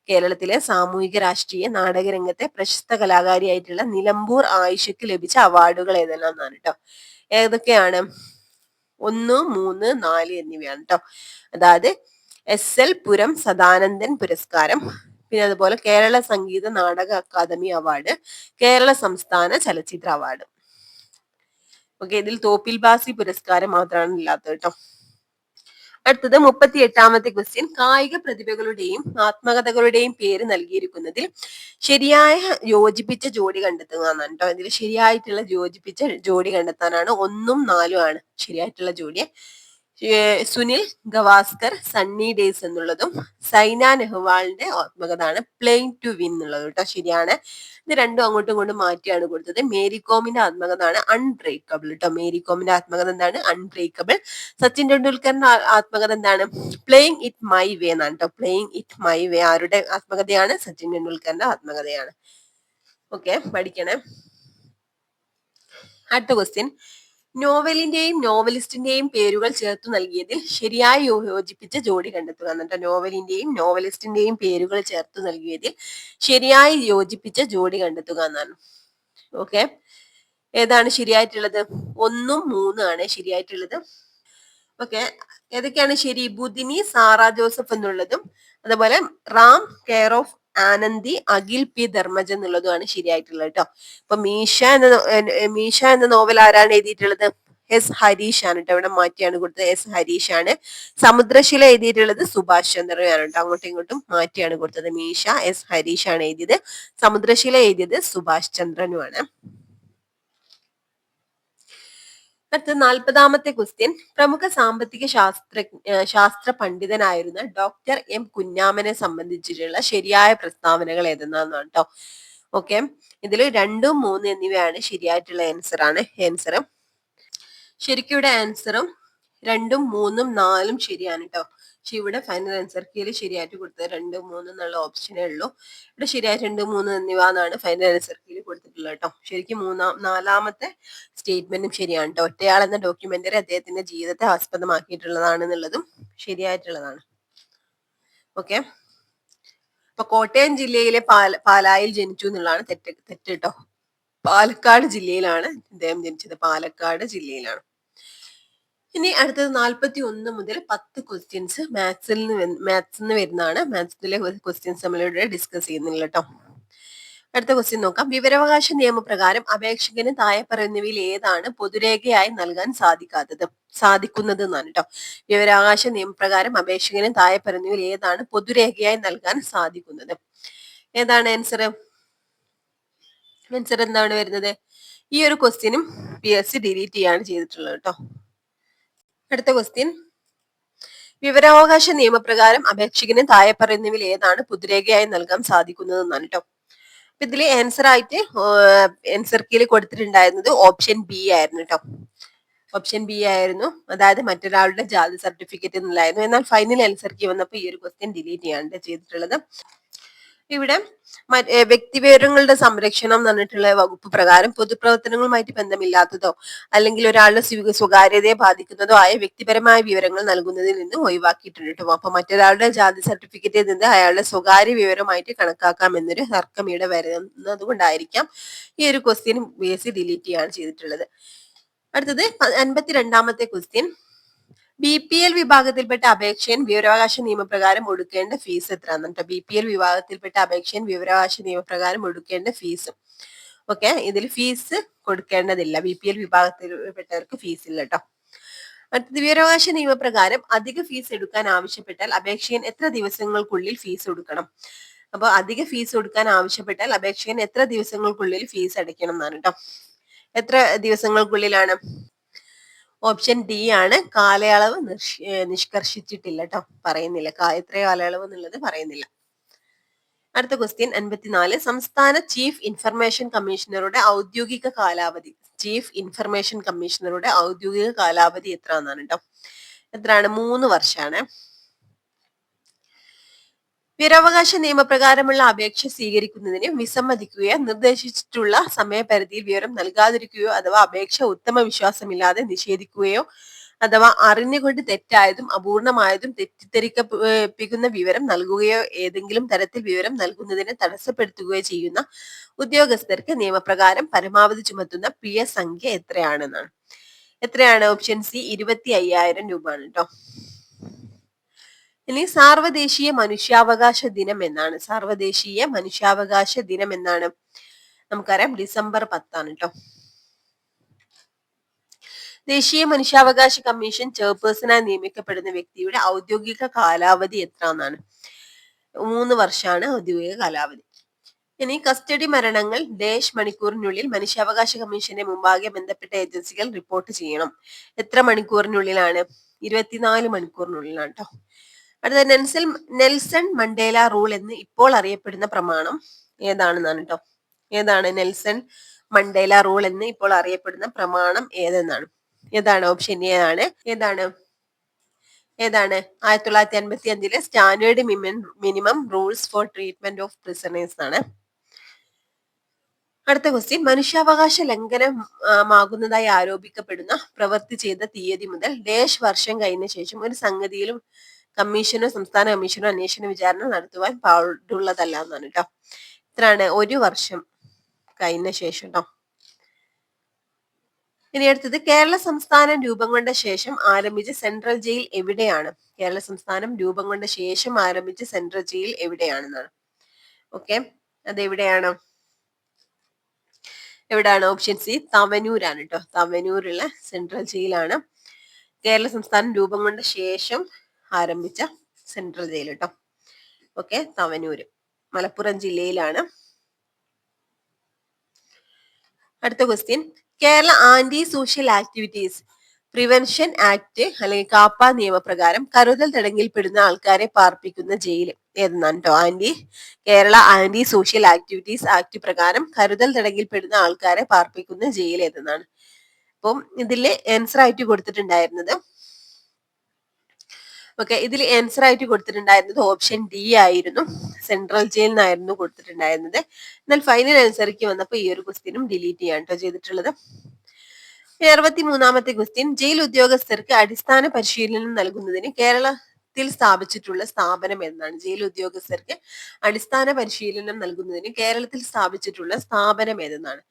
കേരളത്തിലെ സാമൂഹിക രാഷ്ട്രീയ നാടക രംഗത്തെ പ്രശസ്ത കലാകാരിയായിട്ടുള്ള നിലമ്പൂർ ആയിഷയ്ക്ക് ലഭിച്ച അവാർഡുകൾ ഏതെല്ലാം എന്നാണ് കേട്ടോ. ഏതൊക്കെയാണ്? 1, 3, 4 എന്നിവയാണ് കേട്ടോ. അതായത് SL പുരം സദാനന്ദൻ പുരസ്കാരം, പിന്നെ അതുപോലെ കേരള സംഗീത നാടക അക്കാദമി അവാർഡ്, കേരള സംസ്ഥാന ചലച്ചിത്ര അവാർഡ്. ഓക്കെ, ഇതിൽ തോപ്പിൽ ബാസി പുരസ്കാരം മാത്രമാണ് ഇല്ലാത്തത് കേട്ടോ. അടുത്തത് 38ാമത്തെ ക്വസ്റ്റ്യൻ, കായിക പ്രതിഭകളുടെയും ആത്മകഥകളുടെയും പേര് നൽകിയിരിക്കുന്നതിൽ ശരിയായ യോജിപ്പിച്ച ജോഡി കണ്ടെത്തുക എന്നാണ് കേട്ടോ. ഇതിൽ ശരിയായിട്ടുള്ള യോജിപ്പിച്ച ജോഡി കണ്ടെത്താനാണ് 1ഉം 4ഉം ആണ് ശരിയായിട്ടുള്ള ജോഡി. സുനിൽ ഗവാസ്കർ സണ്ണി ഡേയ്സ് എന്നുള്ളതും സൈന നെഹ്വാളിന്റെ ആത്മകഥയാണ് പ്ലേയിങ് ടു വിൻ എന്നുള്ളത് കേട്ടോ. ശരിയാണ്. ഇത് രണ്ടും അങ്ങോട്ടും ഇങ്ങോട്ടും മാറ്റിയാണ് കൊടുത്തത്. മേരികോമിന്റെ ആത്മകഥയാണ് അൺബ്രേക്കബിൾ കേട്ടോ. മേരികോമിന്റെ ആത്മകഥ എന്താണ്? അൺബ്രേക്കബിൾ. സച്ചിൻ ടെണ്ടുൽക്കറിന്റെ ആത്മകഥ എന്താണ്? പ്ലേയിങ് ഇറ്റ് മൈ വേ എന്നാണ് കേട്ടോ. പ്ലേയിങ് ഇറ്റ് മൈ വേ ആരുടെ ആത്മകഥയാണ്? സച്ചിൻ ടെണ്ടുൽക്കറിന്റെ ആത്മകഥയാണ്. ഓക്കെ, പഠിക്കണേ. അടുത്ത ക്വസ്റ്റ്യൻ, നോവലിന്റെയും നോവലിസ്റ്റിന്റെയും പേരുകൾ ചേർത്തു നൽകിയതിൽ ശരിയായി യോജിപ്പിച്ച ജോഡി കണ്ടെത്തുക എന്നിട്ട്. നോവലിന്റെയും നോവലിസ്റ്റിന്റെയും പേരുകൾ ചേർത്തു നൽകിയതിൽ ശരിയായി യോജിപ്പിച്ച ജോഡി കണ്ടെത്തുക എന്നാണ്. ഓക്കെ, ഏതാണ് ശരിയായിട്ടുള്ളത്? 1ഉം 3ഉം ആണ് ശരിയായിട്ടുള്ളത്. ഓക്കെ, ഏതൊക്കെയാണ് ശരി? ബുദിനി സാറ ജോസഫ് എന്നുള്ളതും അതുപോലെ Ram care of Anandi Akhil P Dharmaj എന്നുള്ളതുമാണ് ശരിയായിട്ടുള്ളത് കേട്ടോ. അപ്പൊ മീശ എന്ന നോവൽ ആരാണ് എഴുതിയിട്ടുള്ളത്? എസ് ഹരീഷ് ആണ് കേട്ടോ. ഇവിടെ മാറ്റിയാണ് കൊടുത്തത്. എസ് ഹരീഷ് ആണ്. സമുദ്രശില എഴുതിയിട്ടുള്ളത് സുഭാഷ് ചന്ദ്രനാണ് കേട്ടോ. അങ്ങോട്ടും ഇങ്ങോട്ടും മാറ്റിയാണ് കൊടുത്തത്. മീശ എസ് ഹരീഷ് ആണ് എഴുതിയത്. സമുദ്രശില എഴുതിയത് സുഭാഷ് ചന്ദ്രനുമാണ്. അടുത്ത 40ാമത്തെ ക്വസ്റ്റ്യൻ, പ്രമുഖ സാമ്പത്തിക ശാസ്ത്ര പണ്ഡിതനായിരുന്ന ഡോക്ടർ എം കുഞ്ഞാമനെ സംബന്ധിച്ചിട്ടുള്ള ശരിയായ പ്രസ്താവനകൾ ഏതെന്നാണ് കേട്ടോ. ഓക്കെ, ഇതിൽ 2, 3 എന്നിവയാണ് ശരിയായിട്ടുള്ള ആൻസർ. ശരിക്കും ഇവിടെ ആൻസറും 2ഉം 3ഉം 4ഉം ശരിയാണ് കേട്ടോ. പക്ഷെ ഇവിടെ ഫൈനൽ ആൻസർ കീയിൽ ശരിയായിട്ട് കൊടുത്തത് 2, 3 എന്നുള്ള ഓപ്ഷനേ ഉള്ളൂ. ഇവിടെ ശരിയായിട്ട് 2, 3 എന്നിവ എന്നാണ് ഫൈനൽ ആൻസർ കീയിൽ കൊടുത്തിട്ടുള്ളത് കേട്ടോ. ശരിക്കും 4ാമത്തെ സ്റ്റേറ്റ്മെന്റും ശരിയാണ് കേട്ടോ. ഒറ്റയാൾ എന്ന ഡോക്യുമെന്ററി അദ്ദേഹത്തിന്റെ ജീവിതത്തെ ആസ്പദമാക്കിയിട്ടുള്ളതാണെന്നുള്ളതും ശരിയായിട്ടുള്ളതാണ്. ഓക്കെ, അപ്പൊ കോട്ടയം ജില്ലയിലെ പാലായിൽ ജനിച്ചു എന്നുള്ളതാണ് തെറ്റ് കേട്ടോ. പാലക്കാട് ജില്ലയിലാണ് ഇദ്ദേഹം ജനിച്ചത്. പാലക്കാട് ജില്ലയിലാണ്. ഇനി അടുത്തത് 41 മുതൽ 10 ക്വസ്റ്റ്യൻസ് മാത്സിൽ നിന്ന് വരുന്നതാണ്. മാത്സിലെ ക്വസ്റ്റ്യൻസ് നമ്മളിവിടെ ഡിസ്കസ് ചെയ്യുന്നില്ല കേട്ടോ. അടുത്ത ക്വസ്റ്റ്യൻ നോക്കാം. വിവരാവകാശ നിയമപ്രകാരം അപേക്ഷകന് താഴെ പറയുന്നവയിൽ ഏതാണ് പൊതുരേഖയായി നൽകാൻ സാധിക്കുന്നത് എന്നാണ് കേട്ടോ. വിവരാവകാശ നിയമപ്രകാരം അപേക്ഷകന് താഴെ പറയുന്നവയിൽ ഏതാണ് പൊതുരേഖയായി നൽകാൻ സാധിക്കുന്നത്? ഏതാണ് ആൻസർ? ആൻസർ എന്താണ് വരുന്നത്? ഈ ഒരു ക്വസ്റ്റ്യനും PSC ഡിലീറ്റ് ചെയ്യാണ് ചെയ്തിട്ടുള്ളത് കേട്ടോ. അടുത്ത ക്വസ്റ്റ്യൻ, വിവരാവകാശ നിയമപ്രകാരം അപേക്ഷകന് താഴെ പറയുന്നവയിൽ ഏതാണ് പൊതുരേഖയായി നൽകാൻ സാധിക്കുന്നത് എന്നാണ് കേട്ടോ. അപ്പൊ ഇതില് ആൻസർ കീയിൽ കൊടുത്തിട്ടുണ്ടായിരുന്നത് ഓപ്ഷൻ ബി ആയിരുന്നു കേട്ടോ. ഓപ്ഷൻ ബി ആയിരുന്നു. അതായത് മറ്റൊരാളുടെ ജാതി സർട്ടിഫിക്കറ്റ് എന്നുള്ളായിരുന്നു. എന്നാൽ ഫൈനൽ ആൻസർ കീ വന്നപ്പോൾ ഈ ഒരു ക്വസ്റ്റ്യൻ ഡിലീറ്റ് ചെയ്യാണ് ചെയ്തിട്ടുള്ളത്. ഇവിടെ വ്യക്തിവിവരങ്ങളുടെ സംരക്ഷണം എന്ന് പറഞ്ഞിട്ടുള്ള വകുപ്പ് പ്രകാരം പൊതുപ്രവർത്തനങ്ങളുമായിട്ട് ബന്ധമില്ലാത്തതോ അല്ലെങ്കിൽ ഒരാളുടെ സ്വകാര്യതയെ ബാധിക്കുന്നതോ ആയ വ്യക്തിപരമായ വിവരങ്ങൾ നൽകുന്നതിൽ നിന്ന് ഒഴിവാക്കിയിട്ടുണ്ട് കേട്ടോ. അപ്പൊ മറ്റൊരാളുടെ ജാതി സർട്ടിഫിക്കറ്റിൽ നിന്ന് അയാളുടെ സ്വകാര്യ വിവരമായിട്ട് കണക്കാക്കാം എന്നൊരു തർക്കം ഇവിടെ വരുന്നത് കൊണ്ടായിരിക്കാം ഈ ഒരു ക്വസ്റ്റ്യൻ PSC ഡിലീറ്റ് ചെയ്യാണ് ചെയ്തിട്ടുള്ളത്. അടുത്തത് 52ാമത്തെ ക്വസ്റ്റ്യൻ, BPL വിഭാഗത്തിൽപ്പെട്ട അപേക്ഷകൻ വിവരാവകാശ നിയമപ്രകാരം ഒടുക്കേണ്ട ഫീസ് എത്രയാണെന്ന് കേട്ടോ. BPL വിഭാഗത്തിൽപ്പെട്ട അപേക്ഷകൻ വിവരാവകാശ നിയമപ്രകാരം ഒടുക്കേണ്ട ഫീസ്. ഓക്കെ, ഇതിൽ ഫീസ് കൊടുക്കേണ്ടതില്ല. BPL വിഭാഗത്തിൽപ്പെട്ടവർക്ക് ഫീസ് ഇല്ല കേട്ടോ. അടുത്തത്, വിവരാവകാശ നിയമപ്രകാരം അധിക ഫീസ് എടുക്കാൻ ആവശ്യപ്പെട്ടാൽ അപേക്ഷകൻ എത്ര ദിവസങ്ങൾക്കുള്ളിൽ ഫീസ് കൊടുക്കണം? അപ്പൊ അധിക ഫീസ് കൊടുക്കാൻ ആവശ്യപ്പെട്ടാൽ അപേക്ഷകൻ എത്ര ദിവസങ്ങൾക്കുള്ളിൽ ഫീസ് അടയ്ക്കണം എന്നാണ് കേട്ടോ. എത്ര ദിവസങ്ങൾക്കുള്ളിലാണ്? ഓപ്ഷൻ ഡി ആണ്. കാലയളവ് നിഷ്കർഷിച്ചിട്ടില്ല കേട്ടോ, പറയുന്നില്ല എത്ര കാലയളവ് എന്നുള്ളത് പറയുന്നില്ല. അടുത്ത ക്വസ്റ്റ്യൻ 54. സംസ്ഥാന ചീഫ് ഇൻഫർമേഷൻ കമ്മീഷണറുടെ ഔദ്യോഗിക കാലാവധി. ചീഫ് ഇൻഫർമേഷൻ കമ്മീഷണറുടെ ഔദ്യോഗിക കാലാവധി എത്ര എന്നാണ് കേട്ടോ. എത്രയാണ്? 3 വർഷമാണ്. വിവരാവകാശ നിയമപ്രകാരമുള്ള അപേക്ഷ സ്വീകരിക്കുന്നതിന് വിസമ്മതിക്കുകയോ നിർദ്ദേശിച്ചിട്ടുള്ള സമയപരിധിയിൽ വിവരം നൽകാതിരിക്കുകയോ അഥവാ അപേക്ഷ ഉത്തമ വിശ്വാസമില്ലാതെ നിഷേധിക്കുകയോ അഥവാ അറിഞ്ഞുകൊണ്ട് തെറ്റായതും അപൂർണമായതും തെറ്റിദ്ധരിക്കപ്പിക്കുന്ന വിവരം നൽകുകയോ ഏതെങ്കിലും തരത്തിൽ വിവരം നൽകുന്നതിന് തടസ്സപ്പെടുത്തുകയോ ചെയ്യുന്ന ഉദ്യോഗസ്ഥർക്ക് നിയമപ്രകാരം പരമാവധി ചുമത്തുന്ന പിഴ സംഖ്യ എത്രയാണെന്നാണ്. എത്രയാണ്? ഓപ്ഷൻ സി 25,000 രൂപ ആണ് കേട്ടോ. ഇനി സാർവദേശീയ മനുഷ്യാവകാശ ദിനം എന്നാണ്. സാർവദേശീയ മനുഷ്യാവകാശ ദിനം എന്നാണ്. നമുക്കറിയാം ഡിസംബർ 10 കേട്ടോ. ദേശീയ മനുഷ്യാവകാശ കമ്മീഷൻ ചെയർപേഴ്സണായി നിയമിക്കപ്പെടുന്ന വ്യക്തിയുടെ ഔദ്യോഗിക കാലാവധി എത്ര എന്നാണ്? 3 വർഷമാണ് ഔദ്യോഗിക കാലാവധി. ഇനി കസ്റ്റഡി മരണങ്ങൾ മണിക്കൂറിനുള്ളിൽ മനുഷ്യാവകാശ കമ്മീഷന്റെ മുമ്പാകെ ബന്ധപ്പെട്ട ഏജൻസികൾ റിപ്പോർട്ട് ചെയ്യണം. എത്ര മണിക്കൂറിനുള്ളിലാണ്? 24 മണിക്കൂറിനുള്ളിലാണ് കേട്ടോ. അടുത്ത നെൽസൺ മണ്ടേല റൂൾ എന്ന് ഇപ്പോൾ അറിയപ്പെടുന്ന പ്രമാണം ഏതാണെന്നാണ് കേട്ടോ. ഏതാണ് നെൽസൺ മണ്ടേല റൂൾ എന്ന് ഇപ്പോൾ അറിയപ്പെടുന്ന പ്രമാണം ഏതെന്നാണ്? ഏതാണ്? ഓപ്ഷൻ എ ആണ്. ഏതാണ്? 1955 standard minimum rules for treatment of prisoners ആണ്. അടുത്ത ക്വസ്റ്റ്യൻ. മനുഷ്യാവകാശ ലംഘനമാകുന്നതായി ആരോപിക്കപ്പെടുന്ന പ്രവൃത്തി ചെയ്ത തീയതി മുതൽ വർഷം കഴിഞ്ഞ ശേഷം ഒരു സംഗതിയിലും കമ്മീഷനോ സംസ്ഥാന കമ്മീഷനോ അന്വേഷണ വിചാരണ നടത്തുവാൻ പാടുള്ളതല്ല എന്നാണ് കേട്ടോ. ഇത്രയാണ് 1 വർഷം കഴിഞ്ഞ ശേഷം കേട്ടോ. ഇനി അടുത്തത് കേരള സംസ്ഥാനം രൂപം കൊണ്ട ശേഷം ആരംഭിച്ച സെൻട്രൽ ജയിൽ എവിടെയാണ്? കേരള സംസ്ഥാനം രൂപം കൊണ്ട ശേഷം ആരംഭിച്ച സെൻട്രൽ ജയിൽ എവിടെയാണെന്നാണ്. ഓക്കെ, അതെവിടെയാണ്? എവിടെയാണ്? ഓപ്ഷൻ സി തവനൂരാണ് കേട്ടോ. തവനൂരുള്ള സെൻട്രൽ ജയിലാണ് കേരള സംസ്ഥാനം രൂപം കൊണ്ട ശേഷം ആരംഭിച്ച സെൻട്രൽ ജയിൽ കേട്ടോ. ഓക്കെ, തവനൂര് മലപ്പുറം ജില്ലയിലാണ്. അടുത്ത question. Kerala anti social activities prevention act അല്ലെങ്കിൽ കാപ്പ നിയമപ്രകാരം കരുതൽ തടങ്കിൽപ്പെടുന്ന ആൾക്കാരെ പാർപ്പിക്കുന്ന ജയിൽ ഏതെന്നാണ് കേട്ടോ. Kerala anti social activities act പ്രകാരം കരുതൽ തടങ്കിൽപ്പെടുന്ന ആൾക്കാരെ പാർപ്പിക്കുന്ന ജയിൽ ഏതെന്നാണ്. അപ്പം ഇതിൽ ആൻസർ ആയിട്ട് കൊടുത്തിട്ടുണ്ടായിരുന്നത് ഓപ്ഷൻ ഡി ആയിരുന്നു. സെൻട്രൽ ജയിൽ എന്നായിരുന്നു കൊടുത്തിട്ടുണ്ടായിരുന്നത്. എന്നാൽ ഫൈനൽ ആൻസർക്ക് വന്നപ്പോൾ ഈ ഒരു ക്വസ്റ്റ്യനും ഡിലീറ്റ് ചെയ്യാൻ കേട്ടോ ചെയ്തിട്ടുള്ളത്. 63-ാമത്തെ ക്വസ്റ്റ്യൻ. ജയിൽ ഉദ്യോഗസ്ഥർക്ക് അടിസ്ഥാന പരിശീലനം നൽകുന്നതിന് കേരളത്തിൽ സ്ഥാപിച്ചിട്ടുള്ള സ്ഥാപനം എന്നാണ്. ജയിൽ ഉദ്യോഗസ്ഥർക്ക് അടിസ്ഥാന പരിശീലനം നൽകുന്നതിന് കേരളത്തിൽ സ്ഥാപിച്ചിട്ടുള്ള സ്ഥാപനം ഏതെന്നാണ്?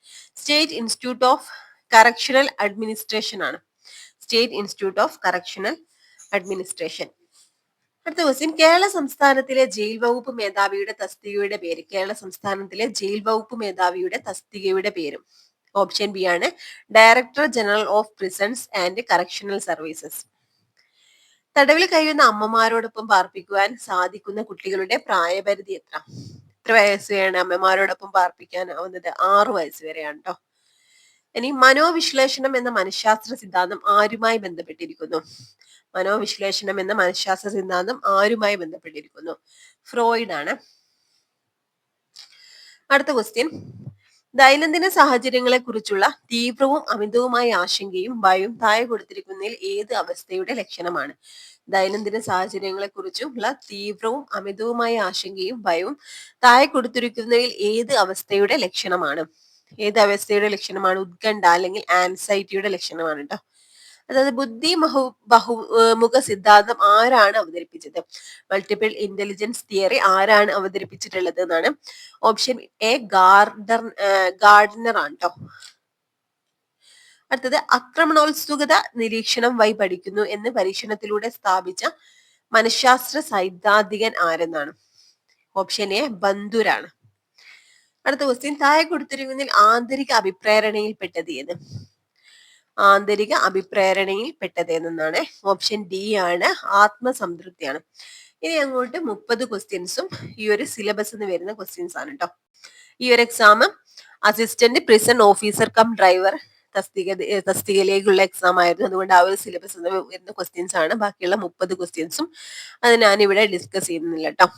State institute of correctional administration ആണ്. State institute of correctional administration. അടുത്ത ക്വസ്റ്റ്യൻ. കേരള സംസ്ഥാനത്തിലെ ജയിൽ വകുപ്പ് മേധാവിയുടെ തസ്തികയുടെ പേര്. കേരള സംസ്ഥാനത്തിലെ ജയിൽ വകുപ്പ് മേധാവിയുടെ തസ്തികയുടെ പേരും ഓപ്ഷൻ ബി ആണ്. Director general of prisons and correctional services. തടവിൽ കഴിയുന്ന അമ്മമാരോടൊപ്പം പാർപ്പിക്കുവാൻ സാധിക്കുന്ന കുട്ടികളുടെ പ്രായപരിധി എത്ര? എത്ര വയസ്സ് വരെയാണ് അമ്മമാരോടൊപ്പം പാർപ്പിക്കാനാവുന്നത്? 6 വയസ്സ് വരെയാണ് കേട്ടോ. ഇനി മനോവിശ്ലേഷണം എന്ന മനഃശാസ്ത്ര സിദ്ധാന്തം ആരുമായി ബന്ധപ്പെട്ടിരിക്കുന്നു? മനോവിശ്ലേഷണം എന്ന മനഃശാസ്ത്ര സിദ്ധാന്തം ആരുമായി ബന്ധപ്പെട്ടിരിക്കുന്നു? ഫ്രോയിഡ് ആണ്. അടുത്ത ക്വസ്റ്റ്യൻ. ദൈനംദിന സാഹചര്യങ്ങളെ കുറിച്ചുള്ള തീവ്രവും അമിതവുമായ ആശങ്കയും ഭയവും താഴെ കൊടുത്തിരിക്കുന്നതിൽ ഏത് അവസ്ഥയുടെ ലക്ഷണമാണ്? ദൈനംദിന സാഹചര്യങ്ങളെ കുറിച്ചുള്ള തീവ്രവും അമിതവുമായ ആശങ്കയും ഭയവും താഴെ കൊടുത്തിരിക്കുന്നതിൽ ഏത് അവസ്ഥയുടെ ലക്ഷണമാണ്? ഏത് അവസ്ഥയുടെ ലക്ഷണമാണ്? ഉത്കണ്ഠ അല്ലെങ്കിൽ ആൻസൈറ്റിയുടെ ലക്ഷണമാണ് കേട്ടോ. അതായത് ബഹുമുഖ സിദ്ധാന്തം ആരാണ് അവതരിപ്പിച്ചത്? മൾട്ടിപ്പിൾ ഇന്റലിജൻസ് തിയറി ആരാണ് അവതരിപ്പിച്ചിട്ടുള്ളത് എന്നാണ്. ഓപ്ഷൻ എ ഗാർഡനർ ആണ് കേട്ടോ. അടുത്തത് ആക്രമണോത്സുകത നിരീക്ഷണം വഴി പഠിക്കുന്നു എന്ന് പരീക്ഷണത്തിലൂടെ സ്ഥാപിച്ച മനഃശാസ്ത്ര സൈദ്ധാന്തികൻ ആരെന്നാണ്? Option A ബന്ദുരാണ്. അടുത്ത ക്വസ്റ്റ്യൻ. താഴെ കൊടുത്തിരിക്കുന്നതിൽ ആന്തരിക അഭിപ്രേരണയിൽപ്പെട്ടത് ഏത്? ആന്തരിക അഭിപ്രേരണയിൽ പെട്ടതെന്നാണ്. ഓപ്ഷൻ ഡി ആണ്. ആത്മസംതൃപ്തിയാണ്. ഇനി അങ്ങോട്ട് 30 ക്വസ്റ്റ്യൻസും ഈ ഒരു സിലബസ് എന്ന് വരുന്ന ക്വസ്റ്റ്യൻസ് ആണ് കേട്ടോ. ഈ ഒരു exam assistant prison officer cum driver തസ്തികയിലേക്കുള്ള എക്സാം ആയിരുന്നു. അതുകൊണ്ട് ആ ഒരു സിലബസ് വരുന്ന ക്വസ്റ്റ്യൻസ് ആണ്. ബാക്കിയുള്ള 30 ക്വസ്റ്റ്യൻസും അത് ഞാനിവിടെ ഡിസ്കസ് ചെയ്യുന്നില്ല കേട്ടോ.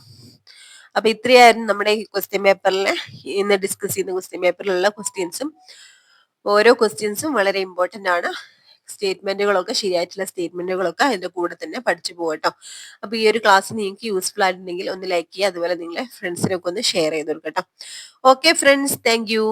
അപ്പൊ ഇത്രയായിരുന്നു നമ്മുടെ ഈ ക്വസ്റ്റ്യൻ പേപ്പറിലെ ഇന്ന് ഡിസ്കസ് ചെയ്യുന്ന ക്വസ്റ്റ്യൻ പേപ്പറിലുള്ള ക്വസ്റ്റ്യൻസും. ഓരോ ക്വസ്റ്റ്യൻസും വളരെ ഇമ്പോർട്ടന്റ് ആണ്. സ്റ്റേറ്റ്മെന്റുകളൊക്കെ ശരിയായിട്ടുള്ള സ്റ്റേറ്റ്മെന്റുകളൊക്കെ അതിന്റെ കൂടെ തന്നെ പഠിച്ചു പോകട്ടോ. അപ്പൊ ഈ ഒരു ക്ലാസ് നിങ്ങൾക്ക് യൂസ്ഫുൾ ആയിട്ടുണ്ടെങ്കിൽ ഒന്ന് ലൈക്ക് ചെയ്യുക, അതുപോലെ നിങ്ങളെ ഫ്രണ്ട്സിനൊക്കെ ഒന്ന് ഷെയർ ചെയ്ത് കൊടുക്കട്ടോ. Okay friends, thank U.